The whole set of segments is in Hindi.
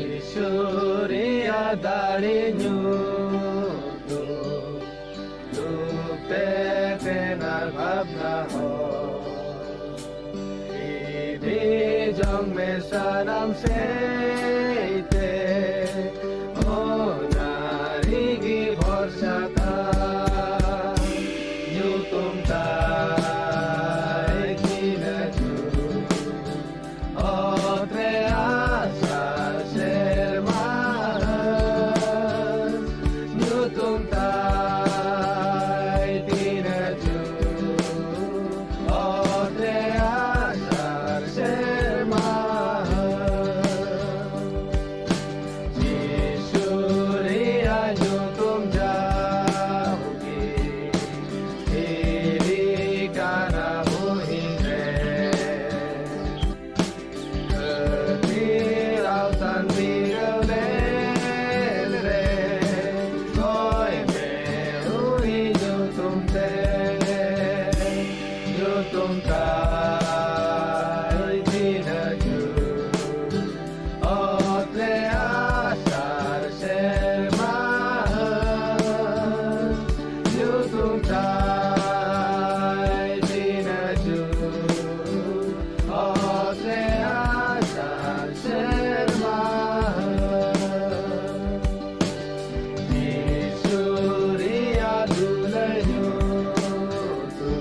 Surya dari nyutu lupe tenar bhabna ho Idi jong me sanam seite o nari gi bharsa tha nyutum tai kina ju o tre asar sermas nyutum tai tina ju o tre asar sermas Surya nyutum jauhi iri kana buhinde Lautan biru lele Koi me ui nyutum te Nyutum tai tina ju O tre asar sermas Nyutum tai tina ju O tre asar sermas Di Surya dulai nyutu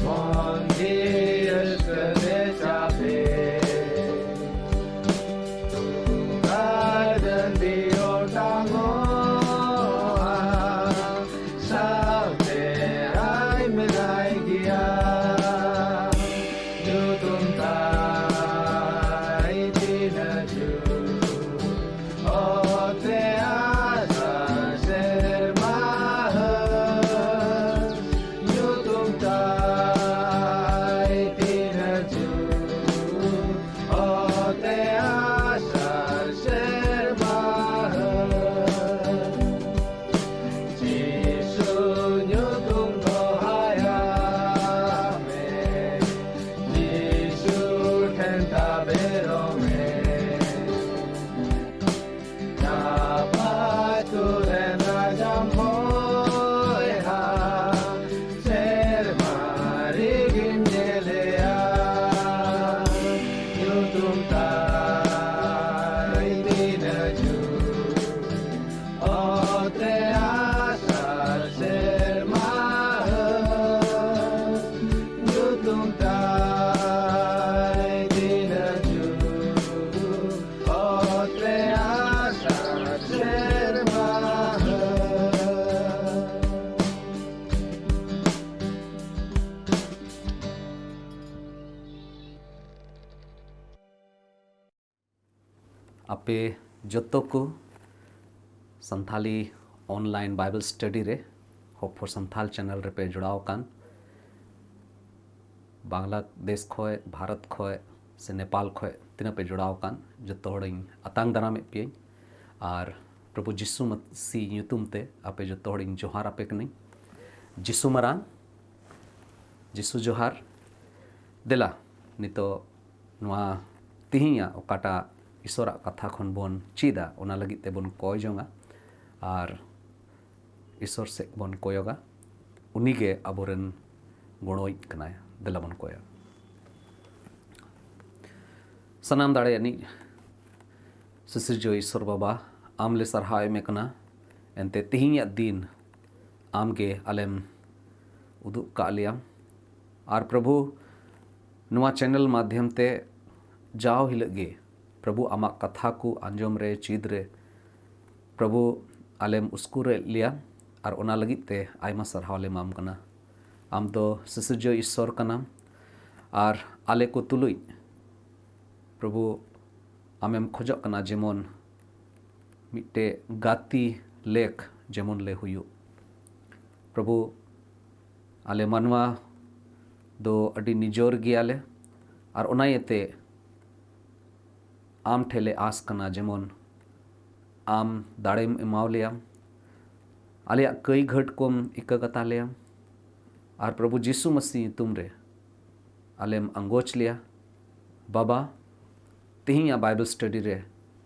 Mondir kede cape Tunggal dan dior tangoa Sampai ai melai gia Nyutum tai tina ju O tre asar sermas Nyutum tai tina ju O tre asar sermas Jisu nyutum tohayame Jisu tenta berome Dapat tulen rajam hoiha Sermari ginjelea Nyutum tai tina ju O tre asar sermas Nyutum tai tina ju O tre asar sermas आपे जोतो को संथाली ऑनलाइन बाइबल स्टडी रे होप फॉर संथाल चैनल रे पे जुड़ाव कान बांग्लादेश खोय भारत खोय से नेपाल खोय तीना पे जुड़ाव कान जोतो हड़िंग अतांग दाराम पे और प्रभु जिसु मसीह ᱧᱩᱛᱩᱢ ते आपे जोतो हड़िंग जोहार आपे कनी जिसु मरान जिसु जोहार देला नितो नुआ तिहिया ओकाटा ईश्वरा कथा खन बन चीदा ओना लगी ते बन कय जोंगा और ईश्वर से बन कयोगा उनीगे अबोरन गणोई कनाय देला बन कया सनाम दाड़े यानी सुसिरजो ईश्वर बाबा आमले सरहाय में कना एंते तिहिया दिन आमगे अलेम उदु कालियाम और प्रभु नुआ चैनल माध्यम ते जाओ हिलगे प्रभु आमा कथा को आंजम रे चीद रे प्रभु आलेम उसकुरे लिया और ओना लगी ते आयमा सरहाव ले माम कना आम तो ससुजो ईश्वर कना और आले को तुलुई प्रभु आमेम खोजो कना जेमन मिट्टे गाती लेख जेमन ले हुयु प्रभु आले मनवा दो अडी निजोर गियाले और ओनायते आम ठेले आस कना जेमन आम दाड़ेम एमावलियाम आलिया कई घट कोम इका कतालियाम और प्रभु जीसु मसीह तुमरे आलेम अंगोच लिया बाबा तिहिया बाइबल स्टडी रे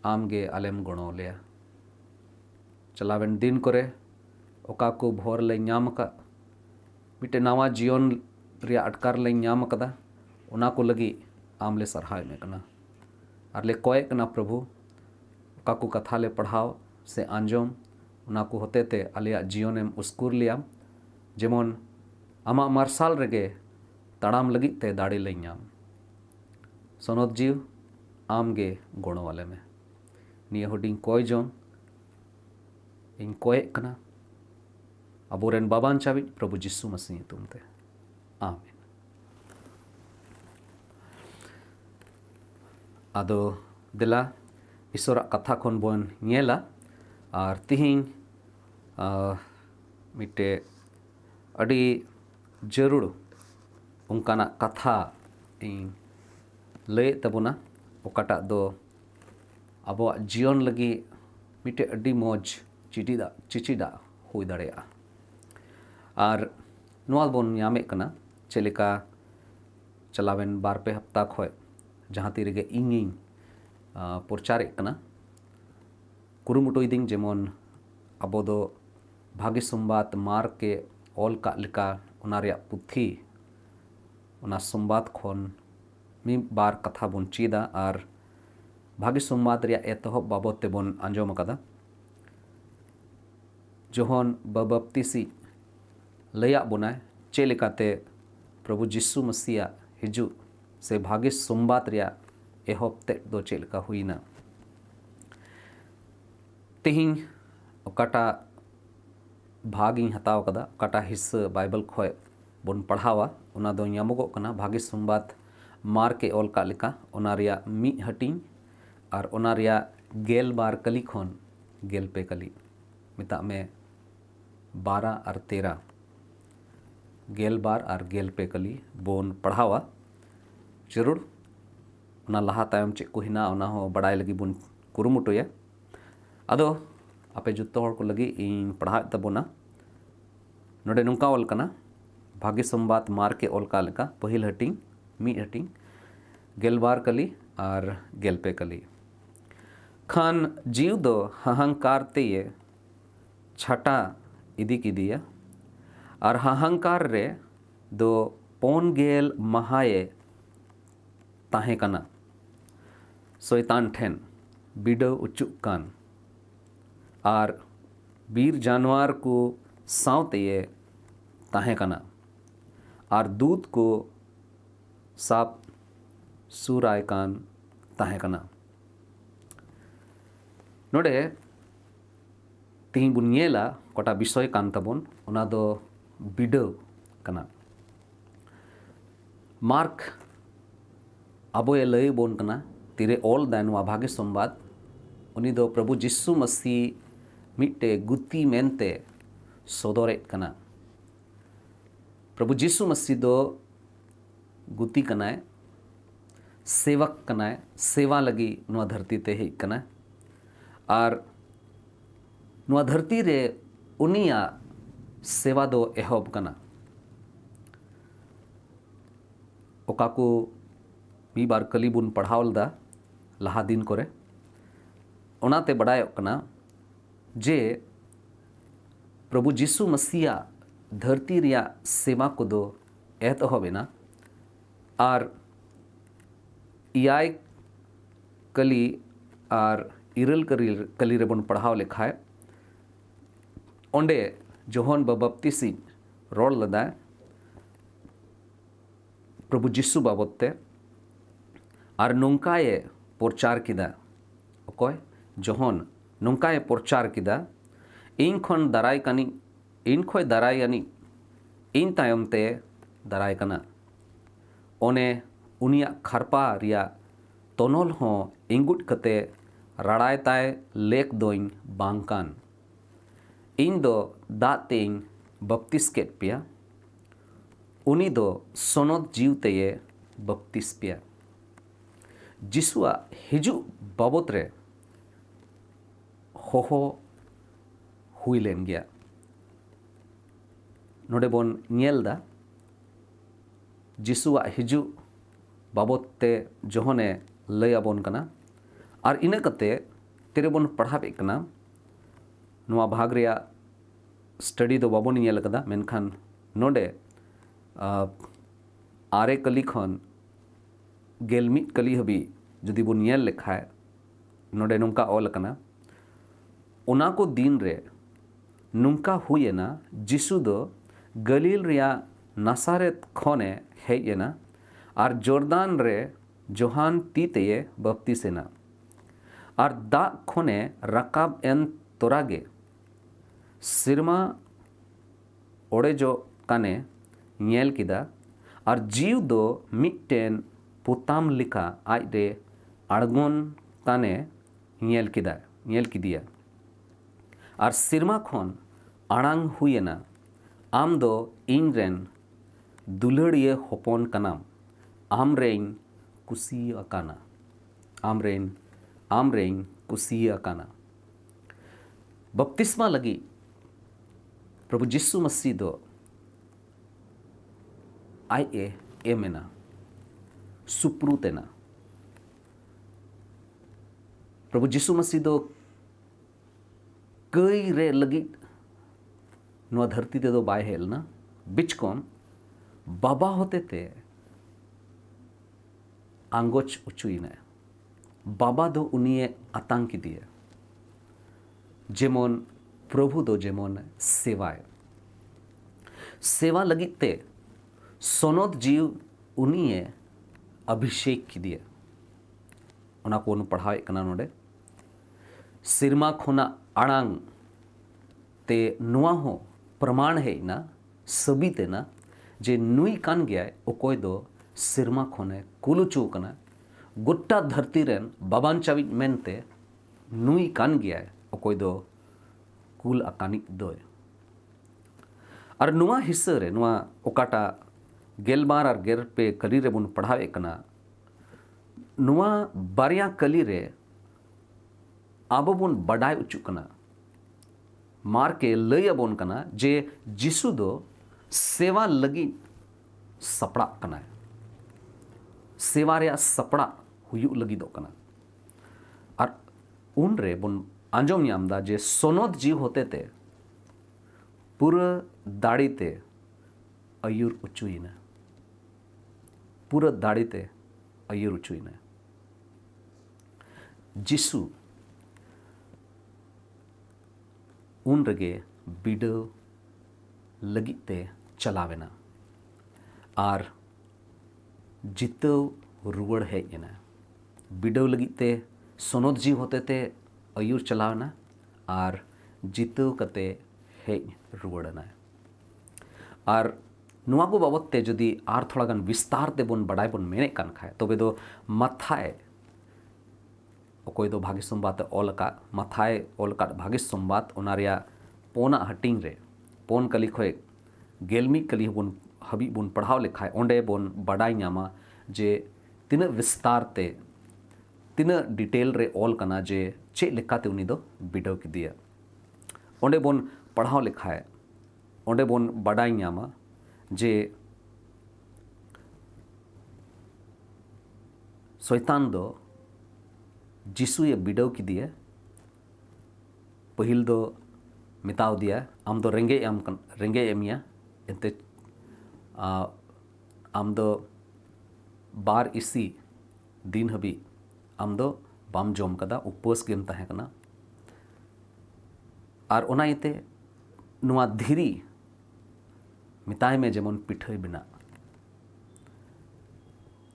आमगे आलेम गणो लेया चलावेन दिन करे ओका को भोर ले नाम का मिटे नवा जीवन रिया अटकार ले नाम कदा ओना को लगी आमले सरहाय में कना और ले कोय कना प्रभु ओका को कथा ले पढ़ाओ से आंजोम ओना को होते ते आलिया जीवनेम उस्कुर लिया जेमन आमा मार्साल रेगे तड़ाम लगी ते दाड़ी ले नाम सोनोत जीव आमगे गोणो वाले में निया हुडिंग कोय जों इन कोय कना अबोरेन बाबान चावी प्रभु जिस्सु मसीह तुमते आमीन आदो दिला ईश्वर कथा खन बन नेला और तिहिं मिटे अड़ी जरूर उनकाना कथा इन लय तबुना ओकाटा दो अब जीवन लगी मिटे अड़ी मौज चिचिदा हुई दाड़ेया और नोआ बोन नामे कना चेलिका चलावेन बार पे हफ्ता खोय जहाँ ती रेगे इंगिंग प्रचारे कना कुरुमुटुइदिंग जेमन अबो दो भागी संबाद मार के ऑल का लिका ओना रिया पुथी ओना संबाद खन मी बार कथा बोन चीदा और भागी संबाद रिया एतहब बाबत ते बोन आंजोम कदा जोहन बबप्तिसी लया बोनाय चेलिकाते प्रभु जिस्सु मसीहा हिजु से भागी संबाद रिया एहब ते दो चेलिका हुईना तिहिं ओकाटा भागी हताव कदा ओकाटा हिस्सा बाइबल खोय बोन पढ़ावा ओना दो यामगो कना भागी संबाद मार के ऑल का लिका ओना रिया मी हटिंग और ओना रिया गेल बार कली खन गेल पे कली मिता में 12 और 13 गेल बार और गेल पे कली बोन पढ़ावा जरूर ओना लहा तायम चेक को हिना ओना हो बड़ाई लगी बोन कुरुमुटुया अदो आपे जुत्तो हर को लगी इन पढ़ा तबोना नोडे नुंका ऑल कना भाग्य संबाद मार के ऑल का लेका पहिल हटिंग मी हटिंग गेलबार कली और गेल पे कली खान जीव दो हहंकार ते ये छटा इदी की दिया और हहंकार रे दो पोन गेल महाये ताहे कना शैतान ठेन बिडो उचुक कान और बीर जानवर को सावते ये ताहे कना और दूध को साप सूराय कान ताहे कना नोडे तिहिं बुन नेला कोटा विषय कान तबोन ओना दो बिडो कना मार्क अबो ये लय बोन कना तिरे ऑल दान वा भाग्य संबाद उनी दो प्रभु जिस्सु मसीह मिट्टे गुत्ती मेनते सोदोरेट कना प्रभु जिस्सु मसीह दो गुत्ती कनाय सेवक कनाय सेवा लगी नुआ धरती ते ही कना और नुआ धरती रे उनिया सेवा दो एहब कना ओकाकू मी बार कली बुन पढ़ावल दा लहा दिन करे ओनाते बड़ाय कना जे प्रभु जिस्सु मसीहा धरती रिया सेवा को दो एतहबेना और इयाय कली और इरल कली रेबन पढ़ाव लेखाय ओंडे जोहन बबप्तिसी रोड लदा प्रभु जिस्सु बाबते और नौकाए प्रचार किदा अकोय जोहन नौकाए प्रचार किदा इन खन दाराय कानी इन खोय दाराय यानी इन तायम ते दाराय कना ओने उनिया खारपा रिया तोनोल हो इंगुट कते राड़ाय ताय लेक दोइन बांकान इन दो दातें बपतिस केट पिया उनी दो सोनोत जीवते ये बपतिस पिया जिसुआ हिजु बाबत रे होहो हुई लेन गया नोडे बोन नियल दा जिसुआ हिजु बाबत ते जोहने लय आबोन कना और इना कते तेरे बन पढ़ावे कना नुआ भाग रिया स्टडी दो बाबोन नेल कदा मेनखान नोडे आरे कली खन गेलमिट कली हबी जुदी बन नेल लेखाय नोडे नोंका ऑल कना ओना को दिन रे नुंका हुएना जिसु दो गलील रिया नासारेत खने हेना और जॉर्दान रे जोहान तीते बपतिसेना और दा खने रकाब एन तोरागे सिरमा ओड़े जो काने नेल किदा और जीव दो मिट्टेन पुताम लिखा आज रे आड़गोन काने नेल किदिया और सिरमा खन आड़ांग हुएना आम दो इन रेन दुलड़िए होपन कनाम आम रेन कुसी अकाना आम रेन कुसी अकाना बपतिस्मा लगी प्रभु जिसु मसीह दो आए ए मेना सुप्रुतेना प्रभु जिसु मसीह दो कई रे लगी नुआ धरती ते दो बाय हेलना बिचकोम बाबा होते ते आंगोच उचुईना बाबा दो उनिये आतंक दिए जेमोन प्रभु दो जेमोन सेवा लगी ते सोनोत जीव उनिये अभिषेक की दिए उना को पढ़ाए कना नोडे सिरमा खोना आड़ांग ते नुआ हो प्रमाण है ना सभी ते ना जे नुई कान गया ओकोय दो सिरमा खोने कुलुचू कना गोट्टा धरती रेन बाबान चावी मेनते नुई कान गया ओकोय दो कुल अकानिक दोय और नुआ हिस्से रे नुआ ओकाटा गेलबार और गेर पे कली रे बुन पढ़ावे कना नुआ बारिया कली रे आबो बुन बडाय उचु कना मार के लय बोन कना जे जिसु दो सेवा लगी सपड़ा कना सेवा रे सपड़ा हुयु लगी दो कना और उन रे बुन आंजोम यामदा जे सोनोत जीव होते ते पूरा दाड़ी ते अयुर उचुईना पूरा दाड़ी ते अयुर उचुईना जिसु उन रगे बिडव लगित ते चलावेना और जितव रुवड़ हेजना बिडव लगित ते सोनोत जीव होते ते अयुर चलावना और जितव कते हेज रुवड़ना और नुआ को बाबत ते जदि आर थोड़ा गान विस्तार ते बोन बड़ाई बोन मेने कान खाए तबे दो मथाए ओकोय दो भाग्य संबात ऑल का मथाए ऑल का भाग्य संबात ओनारिया पोना हटिंग रे पोन कली खोए गेलमी कली बोन हबी बोन पढ़ाव लेखाय ओंडे बोन बड़ाई नामा जे तीन विस्तार ते तीन डिटेल रे ऑल कना जे चे लेखाते उनी दो बिडव की दिया ओंडे बोन पढ़ाव लेखाय ओंडे बोन बड़ाई नामा जे शैतान दो जिसुए बिडव की दिए पहिल दो मिताव दिया आम दो रेंगे एमिया एंते आम दो बार इसी दिन हबी आम दो बाम जम कदा उपवास गेम तहे कना और ओना इते नुआ धीरी मिताय में जेमन पिठय बिना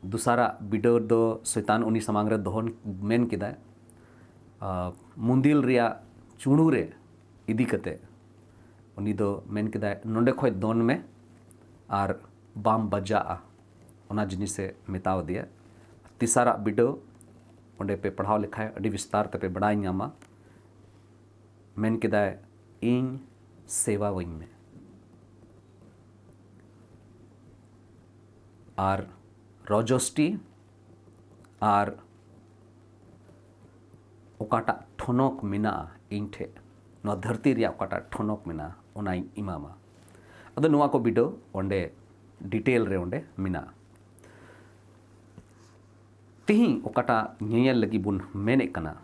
दूसरा बिडर दो शैतान उनी समांग रे दोहन मेन किदा मुंदिल रिया चुणू रे इदी कते उनी दो मेन किदा नोंडे खोय दोन में और बाम बजाआ ओना जिनिस से मिताव दिया तीसरा बिडो ओंडे पे पढ़ाव लिखाय अड़ी विस्तार ते पे बड़ाई नामा मेन किदा इन सेवा वइन में और रजोष्टी और ओकाटा ठोनक मिना इन ठे न धरती रिया ओकाटा ठोनक मिना ओना इमामा अदो नुआ को बिडो ओंडे डिटेल रे ओंडे मिना तिही ओकाटा नियल लगी बुन मेने कना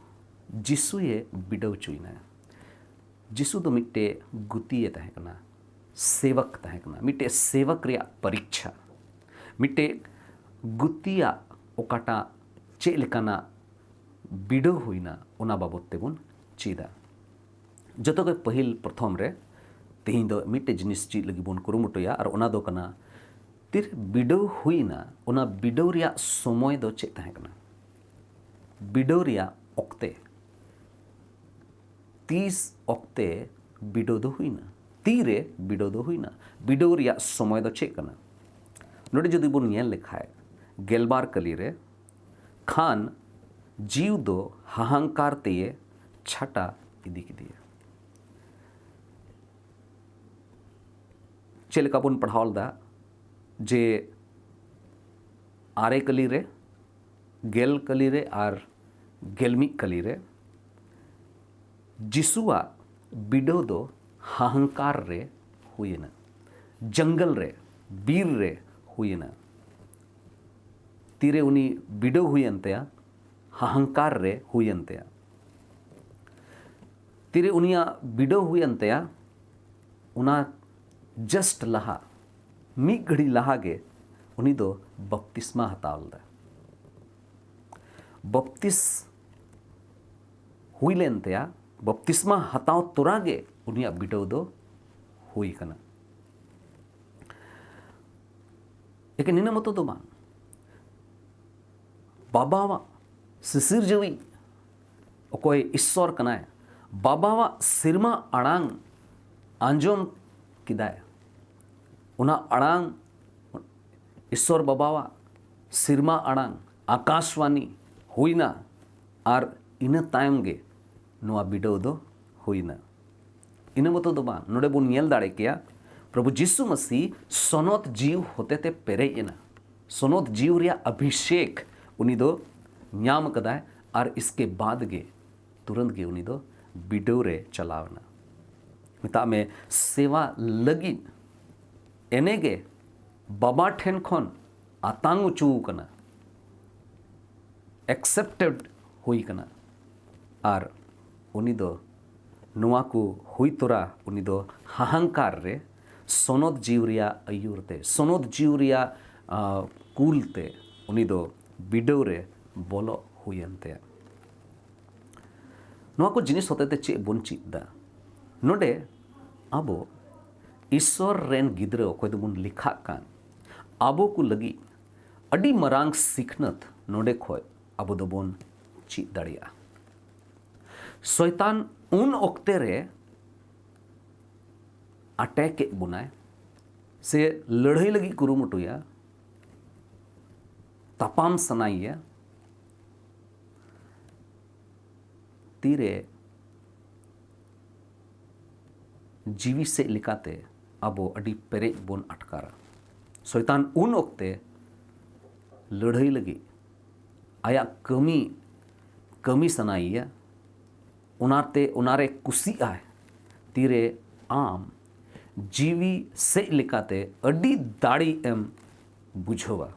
जिसुए बिडव चुना जिसु तो मिट्टे गुतिये तहकना सेवक तहकना मिट्टे सेवक रिया परीक्षा मिट्टे गुतिया ओकाटा चे लेकाना बिडव हुईना उना बाबत तेबुन चीदा जतो के पहिल प्रथम रे तेहिं दो मिट्टे जिनिस चीज लगी बुन कुरुमुटुया और उना दो कना तिर बिडव हुईना उना बिडव रिया समय दो चे तहकना बिडव रिया ओक्ते 30 ऑक्ते बिडो दो हुईना तीरे बिडो दो हुईना बिडो रिया समय दो चेक करना नोडे जदि बोन येल लिखाए गेलबार कली रे खान जीव दो हाहांकार तेये छटा इदी की दिए चेलका बोन पढ़ावल दा जे आरे कली रे गेल कली रे आर गेलमी कली रे जिसुआ बिडो दो हाहांकार रे हुईना जंगल रे बीर रे हुईना तीरे उनी बिडो हुईंतया हाहांकार रे हुईंतया तीरे उनिया बिडो हुईंतया उना जस्ट लहा मी घड़ी लहागे उनी दो बपतिस्मा हतावल बपतिस हुईलेंतया बपतिस्मा हताव तुरागे उनिया बिडो दो हुई कना एक निना मतो दो बांग बाबावा सिसिरजवी ओकोय ईश्वर कनाय बाबावा सिरमा अड़ांग आंजोम किदाय उना अड़ांग ईश्वर बाबावा सिरमा अड़ांग आकाशवाणी हुईना आर इन तायम गे नोआ बिडो दो हुईना इन मतो दो बांग नोडे बुन येल दाड़े किया प्रभु यीशु मसीह सोनोत जीव होते ते पेरेना सोनोत जीव रिया अभिषेक उनी दो न्याम कदाय और इसके बाद गे तुरंत गे उनी दो बिडो रे चलावना मिता में सेवा लगी एने गे बाबा ठेन खन आतांग चू कना एक्सेप्टेड हुई कना और उनी दो नुआ को हुई तोरा उनी दो हाहांकार रे सोनोद जीवरिया अयुरते सोनोद जीवरिया कूलते उनी दो बिडो रे बोलो हुईंते नुआ को जिनिस होते ते चे बोन चिदा नोडे आबो ईश्वर रेन गिद्रे ओकोय दो बुन लिखा कान आबो को लगी अडी मरांग सिखनत नोडे खोय आबो दो बोन चिद दाड़िया शैतान उन ओक्ते रे अटैक बुनाय से लड़ाई लगी कुरुमुटुया तपाम सनाइया तीरे जीवी से लिकाते अबो अडी पेरे बोन अटकारा शैतान उन ओक्ते लड़ाई लगी आया कमी सनाइया उनाते उनारे कुसी आए तीरे आम जीवी से लिकाते अडी दाड़ी एम बुझोवा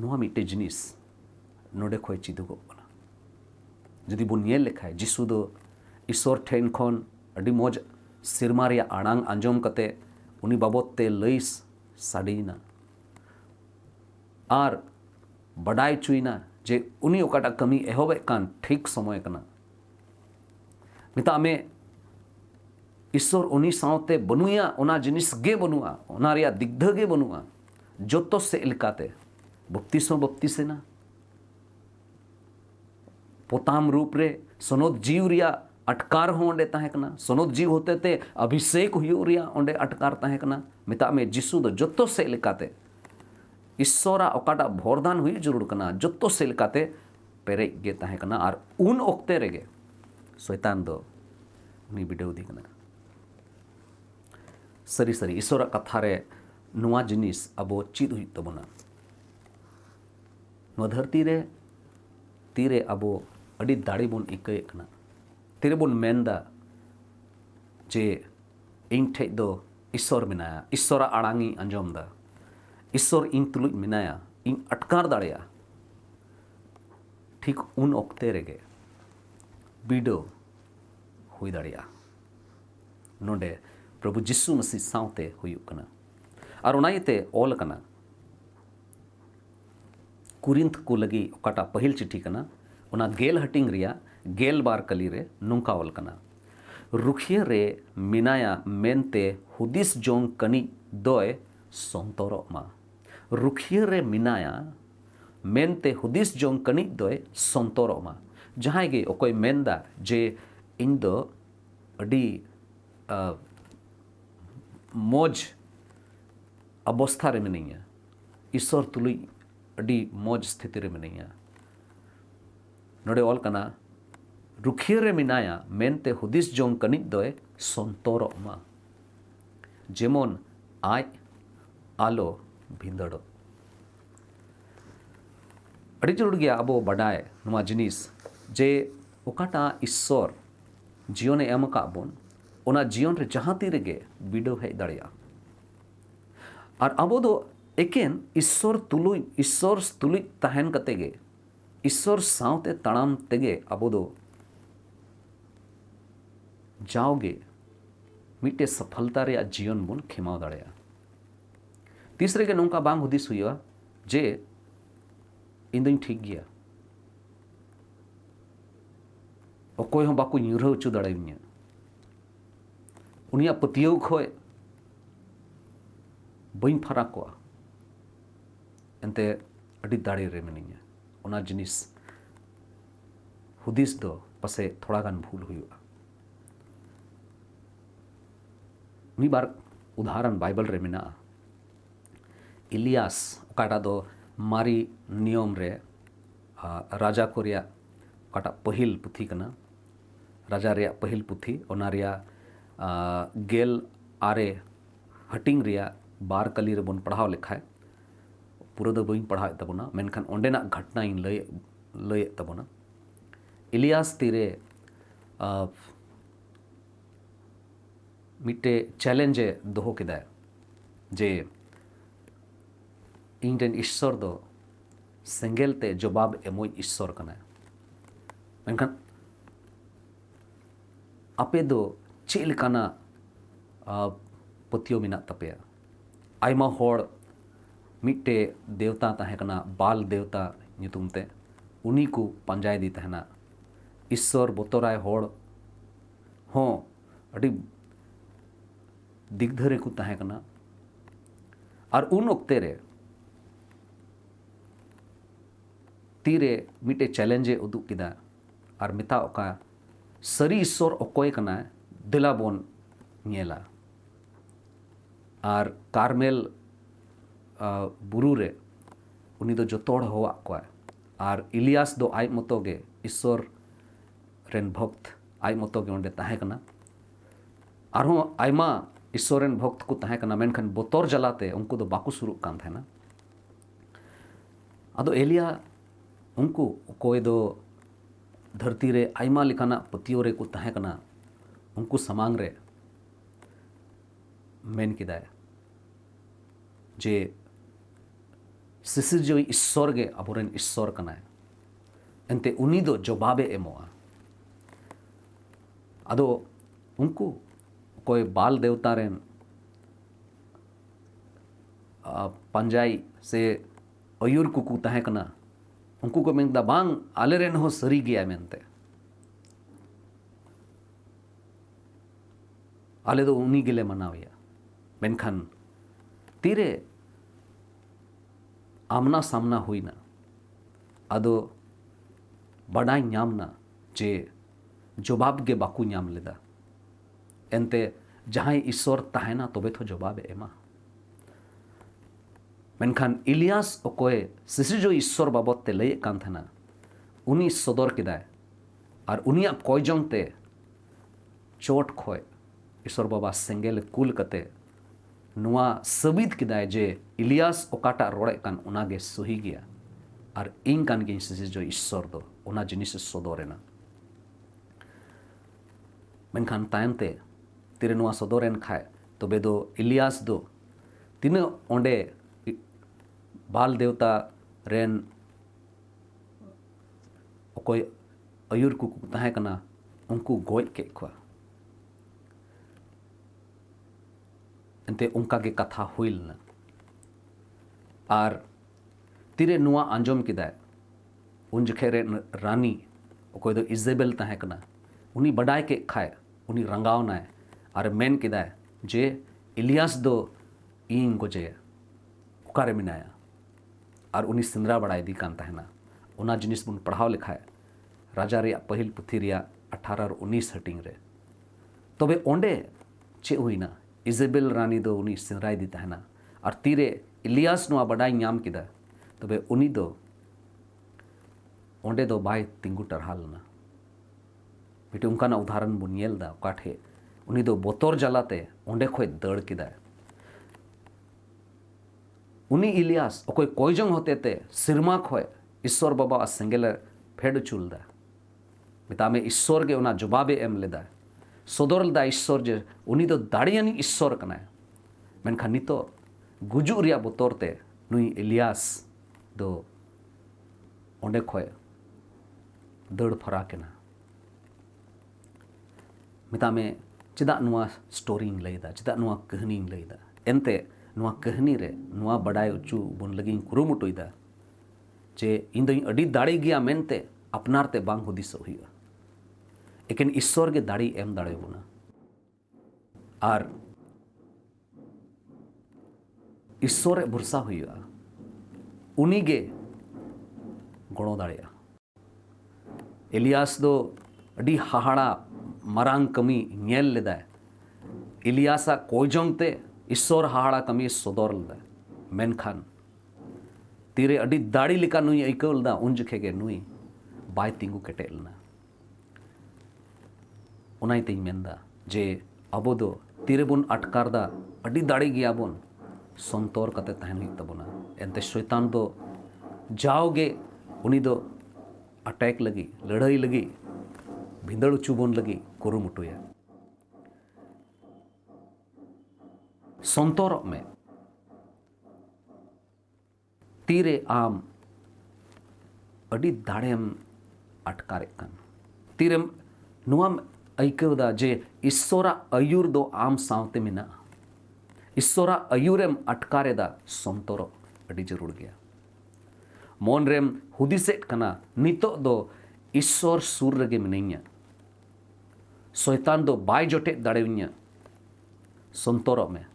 नुआ मिटे जिनिस नोडे खोय चिदुगो बना जदि बुन ये लिखाय जिसु दो ईश्वर ठेन खन अडी मौज सिरमा रिया आड़ांग आंजोम कते उनी बाबत ते लईस साडीना आर बडाय चुईना जे उनी ओकाटा कमी एहोबे कान ठीक समय कना मिता में ईश्वर उनी सावते बनुया उना जिनिस गे बनुआ उना रिया दिग्ध गे बनुआ जोतो से इलकाते बपतिसेना पोताम रूप रे सोनोद जीव रिया अटकार हो ओंडे ताहे कना सोनोद जीव होते ते अभिषेक हुयु रिया ओंडे अटकार ताहे कना मिता में जिसु दो जोतो से इलकाते ईश्वरा ओकाटा भोरदान हुई जरूर कना जोतो से इलकाते पेरे गे ताहे कना और उन ओक्ते रेगे शैतान दो उनी बिडो दी कना सरी सरी ईश्वरा कथा रे नुआ जिनिस अबो चिद हुई तबना नुआ धरती रे तीरे अबो अडी दाड़ी बोन इकय कना तीरे बोन मेंदा जे इन ठे दो ईश्वर मेनाया ईश्वरा आड़ांगी अंजोम दा ईश्वर इन तुलुज मेनाया इन अटकार दाड़ेया ठीक उन ओक्ते रेगे बिडो हुई दाड़िया नोडे प्रभु जिसु मसीह साउते हुयुग कना और ओनाइते ऑल कना कुरिंथ को लगी ओकाटा पहिल चिट्ठी कना ओना गेल हटिंग रिया गेल बार कली रे नोंका ऑल कना रुखिया रे मिनाया मेनते हुदिस जोंग कनी दोय संतोरो मा रुखिया रे मिनाया मेनते हुदिस जोंग कनी दोय संतोरो मा जहां गे ओकोय मेनदा जे इन दो अडी मौज अवस्था रे मिनिया ईश्वर तुलुई अडी मौज स्थिति रे मिनिया नोडे ऑल कना रुखिया रे मिनाया मेनते हुदिस जोंग कनी दोय संतोरो मा जेमन आय आलो भिंदड़ो अड़ी जरूर गया अब बडाय नुआ जिनिस जे ओकाटा ईश्वर जीवने एम का बोन ओना जीवन रे जहां ती रेगे बिडो हेज दाड़िया और अब दो एकेन ईश्वर तुलुई तहन कते गे ईश्वर सावते तड़ाम तेगे अब दो जाओगे मिट्टे सफलता रे जीवन बोन खेमाव दाड़िया तीसरे के नौका बांग हुदिस हुआ जे इन ठीक गया अकोय हों बाको ᱧᱩᱨᱦᱟᱹ ᱦᱚᱪᱚ ᱫᱟᱲᱮᱭᱟᱹᱧᱟ उनिया पतियौ खय बई फराकोआ एनते अड़ी दाड़े रे मिनिया ओना जिनिस हुदिस दो पसे थोड़ा गान भूल हुआ मी बार उदाहरण बाइबल रे मिना इलियास ओकाटा दो मारी नियम रे राजा को रिया ओकाटा पहिल पुथी कना राजा रिया पहिल पुथी ओना रिया गेल आरे हटिंग रिया बार कली रे बन पढ़ाव लेखाय पूरा दो बई पढ़ाव तबना मेनखान ओंडेना घटना इन लय तबना इलियास तीरे मिट्टे चैलेंजे दोहो केदा जे इंडेन ईश्वर दो सेंगेल ते जवाब एमोय ईश्वर कना मेनखान आपे दो चेल काना पतियो मिना तपेया आयमा होड़ मिट्टे देवता तहे कना बाल देवता ᱧᱩᱛᱩᱢ ते उनी को पंजाय दी तहना ईश्वर बोतराय होड़ हों अड़ी दिग्धरे को तहे कना और उन ओक्ते रे तीरे मिट्टे चैलेंजे उदुग किदा और मिता ओका सरी ईश्वर ओकोय कना दिला बोन ᱧᱮᱞᱟ और कार्मेल बुरु रे उनी दो जोतोड़ होवा को और इलियास दो आय मतो गे ईश्वर रेन भक्त आय मतो गे ओंडे ताहे कना आरो आयमा ईश्वर रेन भक्त को ताहे कना मेनखान बोतोर जलाते उनको दो बाकु सुरुक कान थाना अदो एलिया उनको कोई दो धरती रे आयमा लिखाना पतियो रे को ताहे कना उनको समांग रे मेन किदा जे सिसिरजोई ईश्वर गे अबोरेन ईश्वर कना एनते उनी दो जवाबे एमोआ अदो उनको कोई बाल देवता रेन पंजाई से अयुर कुकू ताहे कना उनको को मेनदा बांग आले रेन हो सरी गया मेनते आले दो उनी गिले मनाविया मेनखान तीरे आमना सामना हुईना अदो बड़ाई ᱧᱟᱢना जे जवाब गे बाकू ᱧᱟᱢ लेदा एनते जहां ईश्वर ताहेना तबे तो जवाब एमा मेनखान इलियास ओकोय सिसिजो ईश्वर बाबत ते लय कान थाना उनी सदर किदा और उनिया कोयजोंग ते चोट खोय ईश्वर बाबा सेंगेल कुल कते नुआ सबित किदा जे इलियास ओकाटा रोड़े कान उनागे सही गया और इन कान गे सिसिजो ईश्वर दो उना जिनिस सदरेना मेनखान तायमते तिरे नुआ सदरेन खाय तबे दो इलियास दो तिना ओंडे बाल देवता रेन अकोय अयुर को ताहे कना उनको गोज के खवा एंते उनका के कथा हुइल ना आर तीरे नुआ आंजोम किदाय उन जखे रे रानी अकोय दो इजेबेल ताहे कना उनी बडाय के खाए उनी रंगाव नाय आर मेन किदाय जे इलियास दो इन गोजे उकारे मिनाया और उनी सिंदरा बड़ा इदी कान तहना उना जिनिस बुन पढ़ाव लिखाए राजा रे पहिल पुथी रे 18 और 19 हटिंग रे तबे ओंडे चे हुईना इजेबेल रानी दो उनी सिंदरा इदी तहना और तीरे इलियास नुआ बड़ा नाम किदा तबे उनी दो ओंडे दो बाय तिंगु टरहालना मिटे उनका ना उदाहरण बुन येल दा काठे उनी दो बोतोर जलाते ओंडे खोय दड़ किदा उनी इलियास अकोय कोयजंग होते ते सिरमा खोय ईश्वर बाबा सेंगेल फेड चुलदा मिता में ईश्वर के उना जवाबे एम लेदा सदर दा ईश्वर जे उनी दो दाड़ियानी ईश्वर कना मेनखा नितो गुजु रिया बोतोरते नुई इलियास दो ओंडे खोय दड़ फरा केना मिता में चिदा नुआ स्टोरी लैदा चिदा नुआ कहानी लैदा एनते नुआ कहानी रे नुआ बड़ाय उचू बन लगी कुरुमुटुदा जे इन दो अड़ी दाड़ी गया मेनते अपनारते बांग हुदिस हुआ एकेन ईश्वर के दाड़ी एम दाड़े बुना आर ईश्वर भरसा हुआ उनी गे गणो दाड़िया इलियास दो अड़ी हाहाड़ा मरांग कमी नेल लेदा इलियासा कोयजोंग ते ईश्वर हाहाड़ा कमी सदर लेदा मेनखान तीरे अड़ी दाड़ी लिका नुई अइकलदा उन जखे गे नुई बाय तिंगु केटेलना उनाई तिंग मेंदा जे अबो दो तीरे बुन अटकारदा अड़ी दाड़ी गया बुन संतोर कते तहन हुई तबना एंते शैतान दो जाओगे उनी दो अटैक लगी लड़ाई लगी भिंदड़ चुबन लगी कुरुमुटुया संतोर में तीरे आम अड़ी दाड़ेम अटकारे कन तीरेम नुआम अइकवदा जे ईश्वरा अयुर दो आम सावते मिना ईश्वरा अयुरेम अटकारेदा संतोरो अड़ी जरूर गया मोन रेम हुदिसेट कना नितो दो ईश्वर सुर रगे मिनैया शैतान दो बाय जोटे दाड़ेविया संतोरो में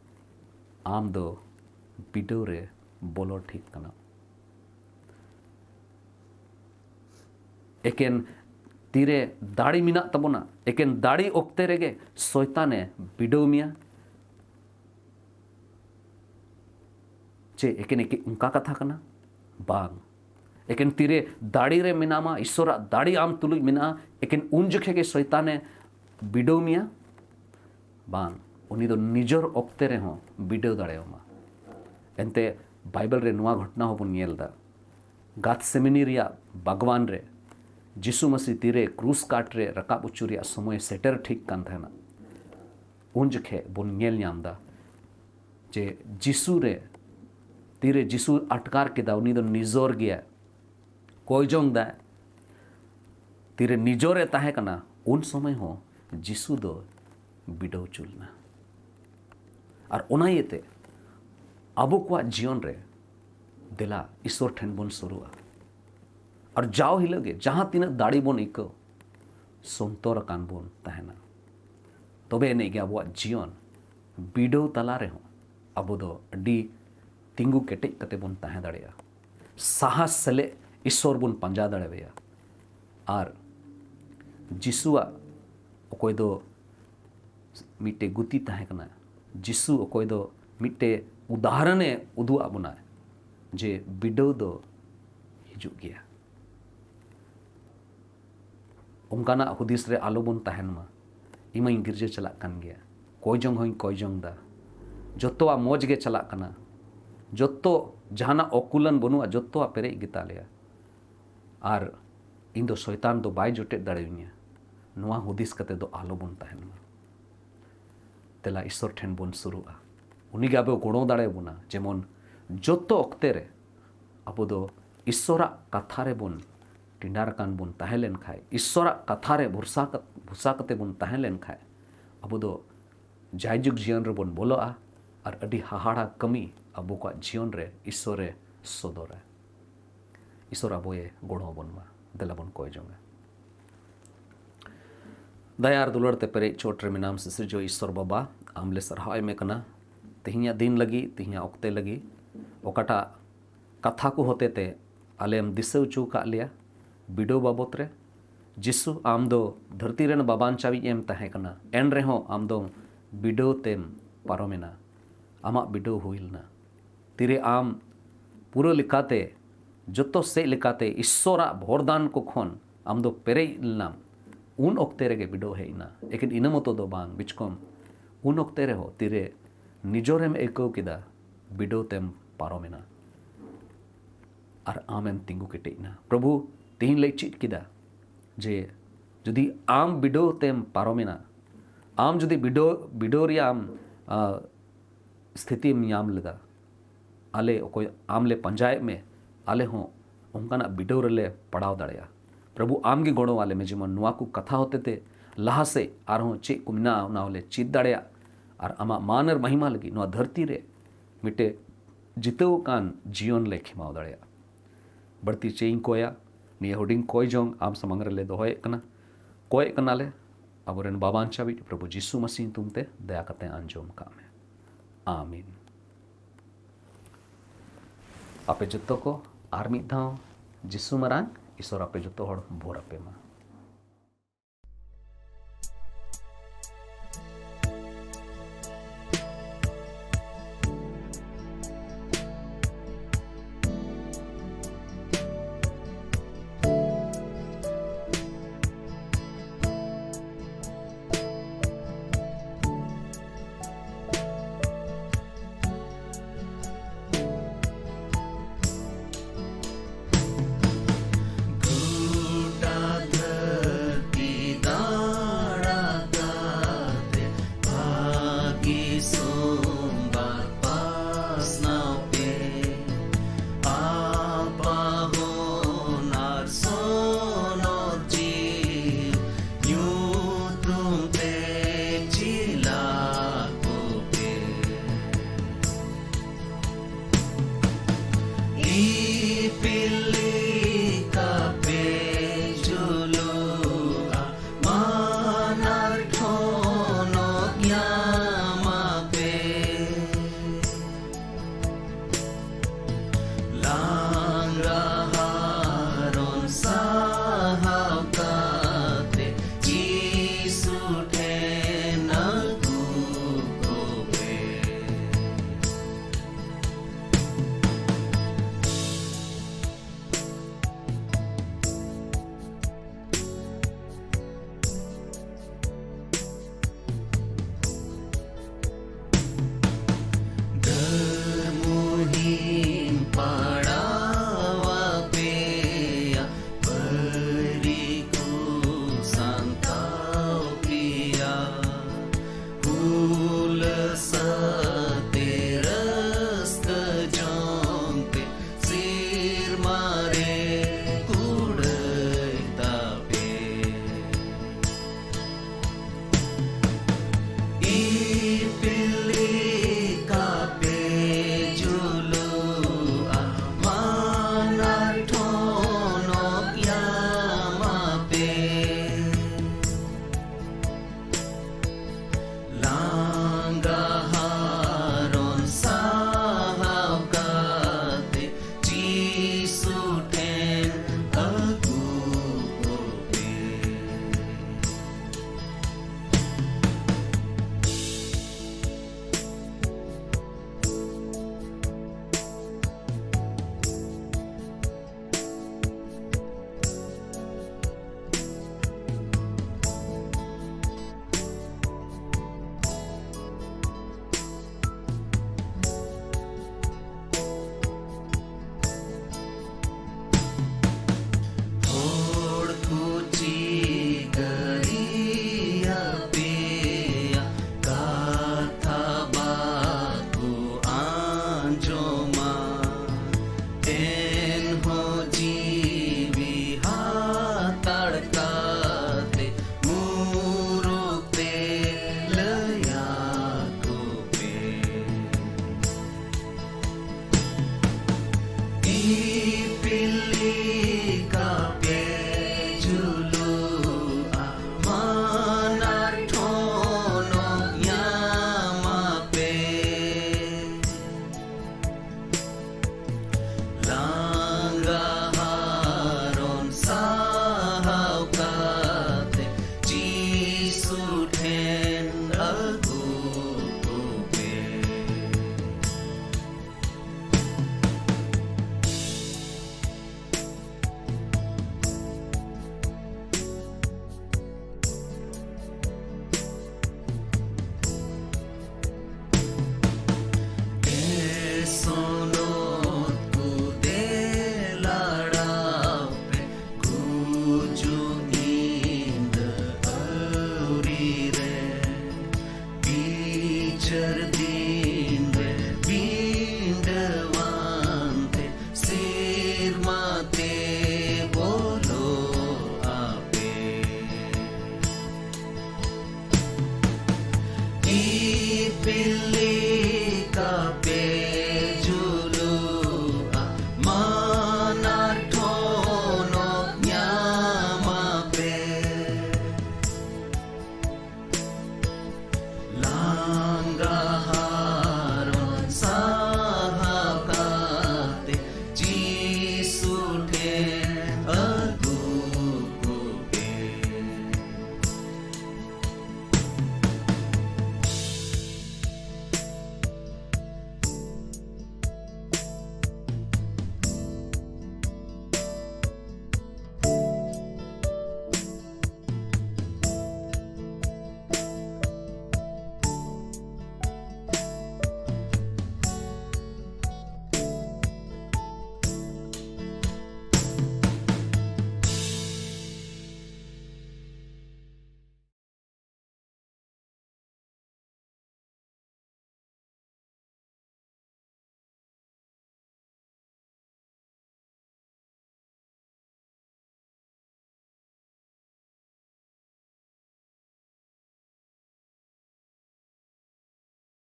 आम दो बिडो रे बोलो ठीक कना एकेन तीरे दाड़ी मिना तबना एकेन दाड़ी ओक्ते रेगे शैताने बिडो मिया चे एकेन एके उनका कथा कना बांग एकेन तीरे दाड़ी रे मिनामा ईश्वरा दाड़ी आम तुलुज मिना एकेन उन जखे के शैताने बिडो मिया बांग उनी दो निजर ओक्ते रे हो बिडो दाड़ेमा एंते बाइबल रे नुआ घटना हो बुन नेलदा गाथसेमनी रिया भगवान रे जिसु मसीह तीरे क्रूस काट रे रकाब उच्चू रिया समय सेटर ठीक कान थाना उन जखे बुन नेल न्यामदा जे जिसु रे तीरे जिसु अटकार केदा उनी दो निजोर गया कोई जोंग दा तीरे निजोरे ताहे कना उन समय हो जिसु दो बिडो चुलना और ओनायते अबो को जीवन रे दिला ईश्वर ठेन बन सुरुआ और जाओ ही लगे जहां तीन दाड़ी बन इको संतोर कान बन तहना तबे ने गया अब जीवन बिडो तला रे हो अब दो अडी तिंगु केटेज कते बन तहे दाड़िया साहस सले ईश्वर बन पंजा दाड़ेया और जिसुआ अकोय दो मिटे गुती तहे कना जिसु अकोय दो मिटे उदाहरणे उदुआ बना जे बिडो दो हिजु गया उनकाना हुदिस रे आलो बन तहन मा इमा गिरजे चला कान गया कोयजोंग होई कोयजोंग दा जोतोआ मौज गे चला कना जोतो जहाना अकुलन बनुआ जोतोआ पेरे गिता लेया और इन दो शैतान दो बाय जोटे दाड़ेविया नुआ हुदिस कते दो आलो बन तहन मा तेला ईश्वर ठेन बन सुरुआ उनी आबो गुणो दाड़े बुना जेमन जोतो अक्ते रे अब दो ईश्वरा कथा रे बन टिंडारकान बुन ताहें लेन खाय ईश्वरा कथा रे भुसा कते बुन ताहें लेन खाय अबो दो जायजुग जीवन रे बुन बोलोआ और अडी हाहाड़ा कमी अबो को जीवन रे ईश्वरे सोदोर है ईश्वर अबोए गोड़ो बुन मा देला बुन कोय जोंगे दयार दुलड़ ते पेरे चोट रे मिनाम से जो ईश्वर बाबा आमले सरहाय में कना तिहिया दिन लगी तिहिया ओक्ते लगी ओकाटा कथा को होते ते आलेम दिसौ चू का लिया बिडो बाबत रे जिसु आम दो धरती रेन बाबान चावी एम तहे कना एन रे हो आम दो बिडो तेम पारोमेना आमा बिडो हुइलना तिरे आम पूरा लिखाते जतो से लिखाते ईश्वरा भोरदान को खोन आम दो पेरे इलनाम उन ओक्ते रेगे बिडो है इना लेकिन इन मतो दो बांग बिचकोम उन ओक्ते रे हो तिरे निजोरेम एको किदा बिडो तेम पारोमेना और आमेम तिंगु केटेना प्रभु तेहिन लई चित किदा जे जुदी आम बिडो तेम पारोमेना आम जुदी बिडो रिया आम स्थिति में आम लगा आले कोई आमले पंचायत में आले हों उनका बिडो रले पड़ाव दाड़िया प्रभु आम के गोड़ों वाले में जेमन नुआ को कथा होते थे लहा से आरों चे कुमना नावले चित दाड़िया और आमा मानर महिमा लगी नुआ धरती रे मिटे जितो कान जीवन ले खिमाव दाड़िया बढ़ती चेइंग कोया निया हुडिंग कोई जोंग आम समंग रले दोहोय कना कोय कनाले अबोरेन बाबान चावी प्रभु जीसु मसीह तुमते दया कते अंजोम कामे आमीन आपे जत्तो को आर मिद धाव जीसु मरांग ईश्वर आपे जत्तो हड़ भोर आपे मा।